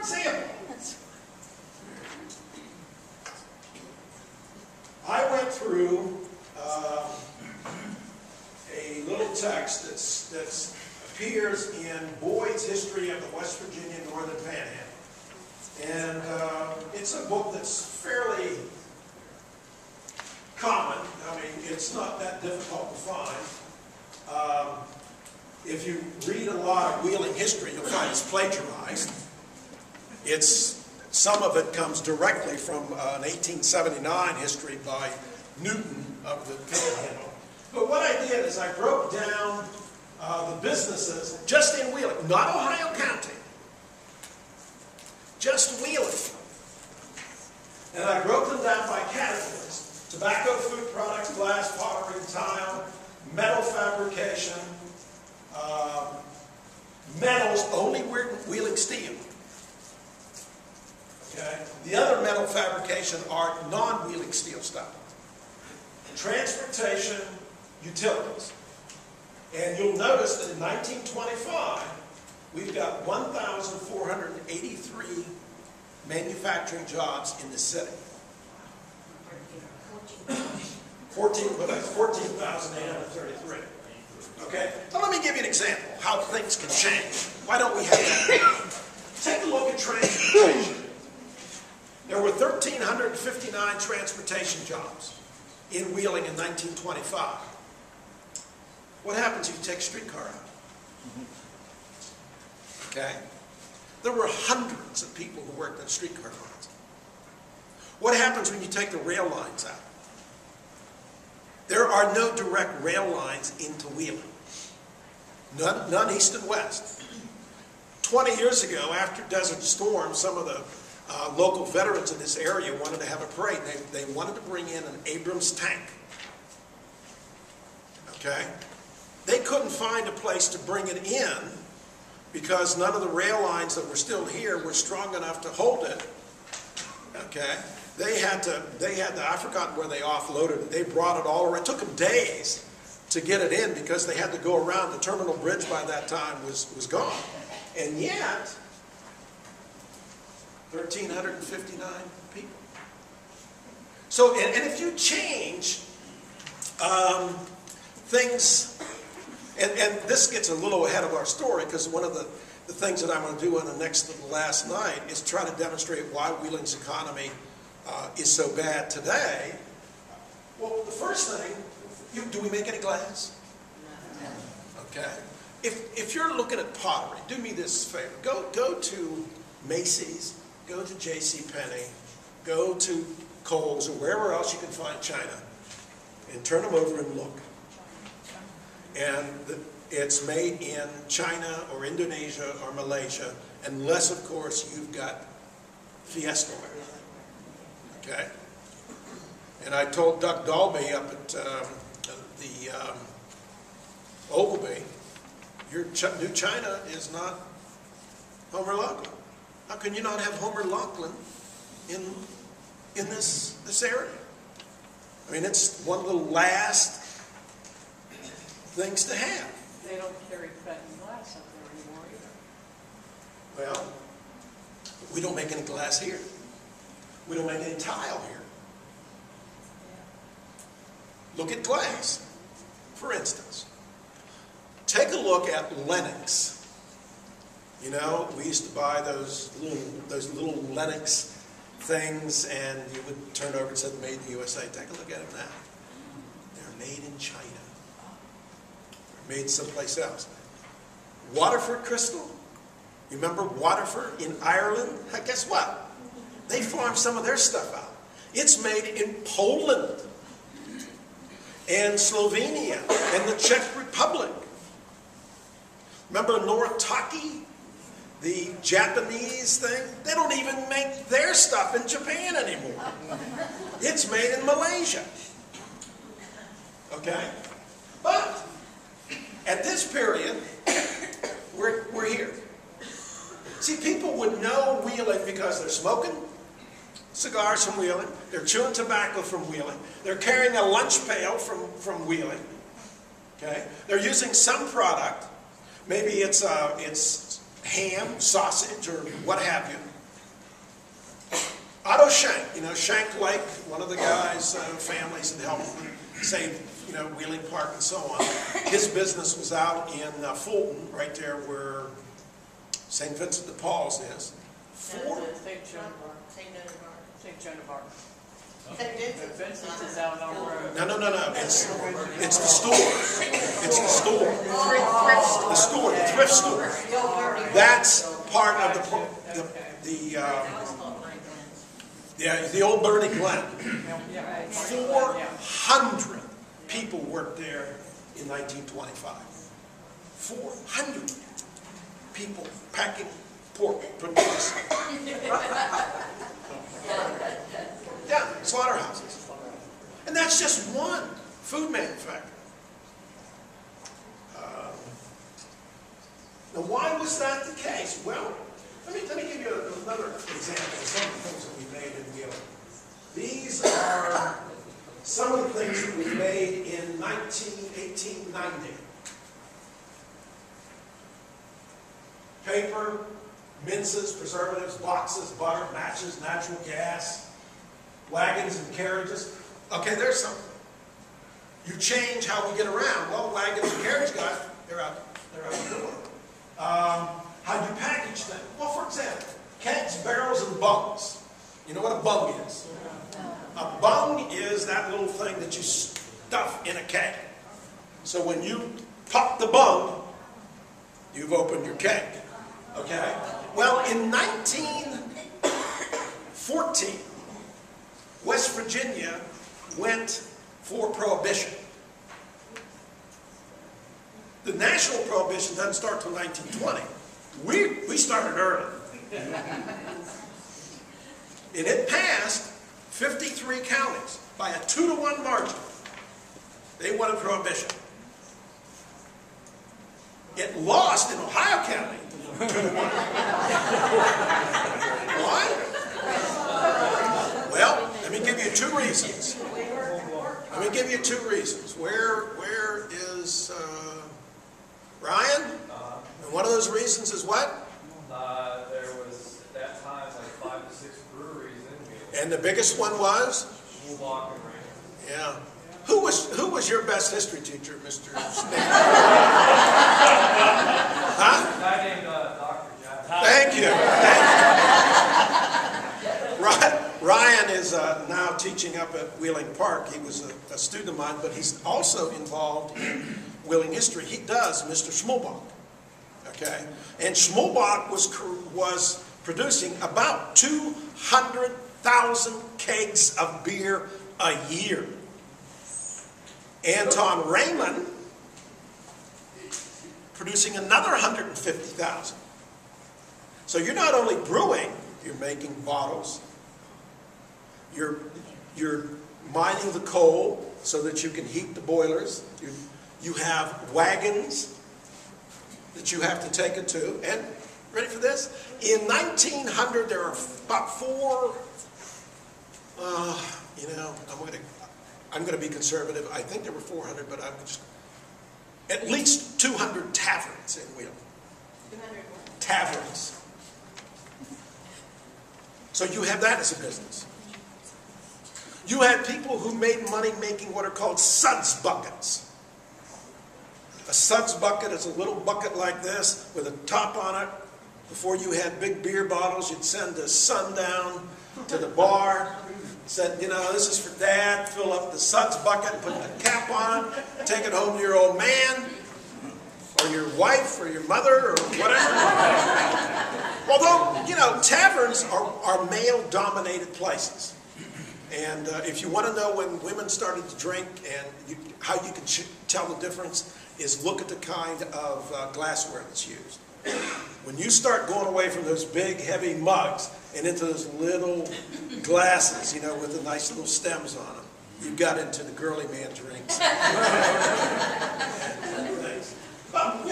example, I went through a little text that appears in Boyd's History of the West Virginia Northern Panhandle. And it's a book that's fairly common. I mean, it's not that difficult to find. If you read a lot of Wheeling history, you'll find it's plagiarized. Some of it comes directly from an 1879 history by Newton of the Panhandle. But what I did is I broke down the businesses just in Wheeling, not Ohio County, just Wheeling. And I broke them down by categories: tobacco, food products, glass, pottery, tile, metal fabrication, metals, only Wheeling steel. Okay. The other metal fabrication are non-Wheeling steel stuff. Transportation, utilities. And you'll notice that in 1925, we've got 1,483 manufacturing jobs in the city. 14,833. Okay? Now let me give you an example of how things can change. Why don't we have that? Take a look at transportation. There were 1,359 transportation jobs in Wheeling in 1925. What happens if you take a streetcar out? Okay? There were hundreds of people who worked on streetcar lines. What happens when you take the rail lines out? There are no direct rail lines into Wheeling. None east and west. 20 years ago, after Desert Storm, some of the local veterans in this area wanted to have a parade. They wanted to bring in an Abrams tank. Okay? They couldn't find a place to bring it in because none of the rail lines that were still here were strong enough to hold it. Okay? They had to, I forgot where they offloaded it. They brought it all around. It took them days to get it in because they had to go around. The terminal bridge by that time was gone. And yet, 1,359 people. So, and if you change things, and this gets a little ahead of our story because one of the things that I'm going to do on the next to the last night is try to demonstrate why Wheeling's economy is so bad today. Well, the first thing, do we make any glass? Okay. If you're looking at pottery, do me this favor. Go to Macy's, go to JCPenney, go to Kohl's or wherever else you can find china, and turn them over and look. And it's made in China or Indonesia or Malaysia, unless, of course, you've got Fiesta ware. Okay? And I told Doug Dalby up at the Ogilvy, your new china is not Homer Laughlin. How can you not have Homer Laughlin in this area? I mean, it's one of the last things to have. They don't carry patent glass up there anymore either. Well, we don't make any glass here. We don't make any tile here. Look at glass, for instance. Take a look at Lennox. You know, we used to buy those little Lennox things, and you would turn over and said "Made in the USA." Take a look at them now. They're made in China. They're made someplace else. Waterford crystal. You remember Waterford in Ireland? Guess what? They farm some of their stuff out. It's made in Poland and Slovenia and the Czech Republic. Remember Noritake, the Japanese thing? They don't even make their stuff in Japan anymore. It's made in Malaysia. Okay? But at this period, we're here. See, people would know Wheeling because they're smoking cigars from Wheeling, they're chewing tobacco from Wheeling, they're carrying a lunch pail from Wheeling. Okay? They're using some product. Maybe it's ham, sausage, or what have you. Otto Schenk, Schenk Lake, one of the guys, families that helped save, Wheeling Park and so on. His business was out in Fulton, right there where St. Vincent de Paul's is. St. Joan of Arc. St. Joan of Arc. Vincent is out on the road. No. It's the store. It's the store. The store, the thrift store. That's part of the old Bernie Glen. 400 people worked there in 1925. 400 people packing pork produce. Yeah, slaughterhouses. And that's just one food manufacturer. Now, why was that the case? Well, let me give you another example of some of the things that we made in Wheeling. These are some of the things that we made in 1890. Paper, minces, preservatives, boxes, butter, matches, natural gas, wagons and carriages. Okay, there's something. You change how we get around. Well, wagons and carriage guys, they're out the door. How do you package them? Well, for example, kegs, barrels, and bungs. You know what a bung is? A bung is that little thing that you stuff in a keg. So when you pop the bung, you've opened your keg. Okay? Well, in 1914, West Virginia went for prohibition. The national prohibition doesn't start till 1920. We started early. And it passed 53 counties by a 2-to-1 margin. They wanted prohibition. It lost in Ohio County 2-to-1. Why? Well, let me give you 2 reasons. Where is Ryan? And one of those reasons is what? There was, at that time, like 5 to 6 breweries in Wheeling. And the biggest one was? Walk and Rain. Yeah. Who was your best history teacher, Mr. Smith? Huh? A guy named Dr. Javersak. Thank you. Ryan is now teaching up at Wheeling Park. He was a student of mine, but he's also involved in Wheeling history. He does Mr. Schmulbach. Okay? And Schmulbach was producing about 200,000 kegs of beer a year. Anton Raymond producing another 150,000. So you're not only brewing, you're making bottles. You're mining the coal so that you can heat the boilers. You have wagons that you have to take it to. And ready for this? In 1900, there are about 4. I'm going to be conservative. I think there were 400, but I'm just at least 200 taverns in Wheeling. 200 what? Taverns. So you have that as a business. You had people who made money making what are called suds buckets. A suds bucket is a little bucket like this with a top on it. Before you had big beer bottles, you'd send a son down to the bar, said, this is for Dad, fill up the suds bucket, put the cap on, take it home to your old man, or your wife, or your mother, or whatever. Although, taverns are male-dominated places. And if you want to know when women started to drink and how you can tell the difference is look at the kind of glassware that's used. When you start going away from those big, heavy mugs and into those little glasses, with the nice little stems on them, you got into the girly man drinks. But,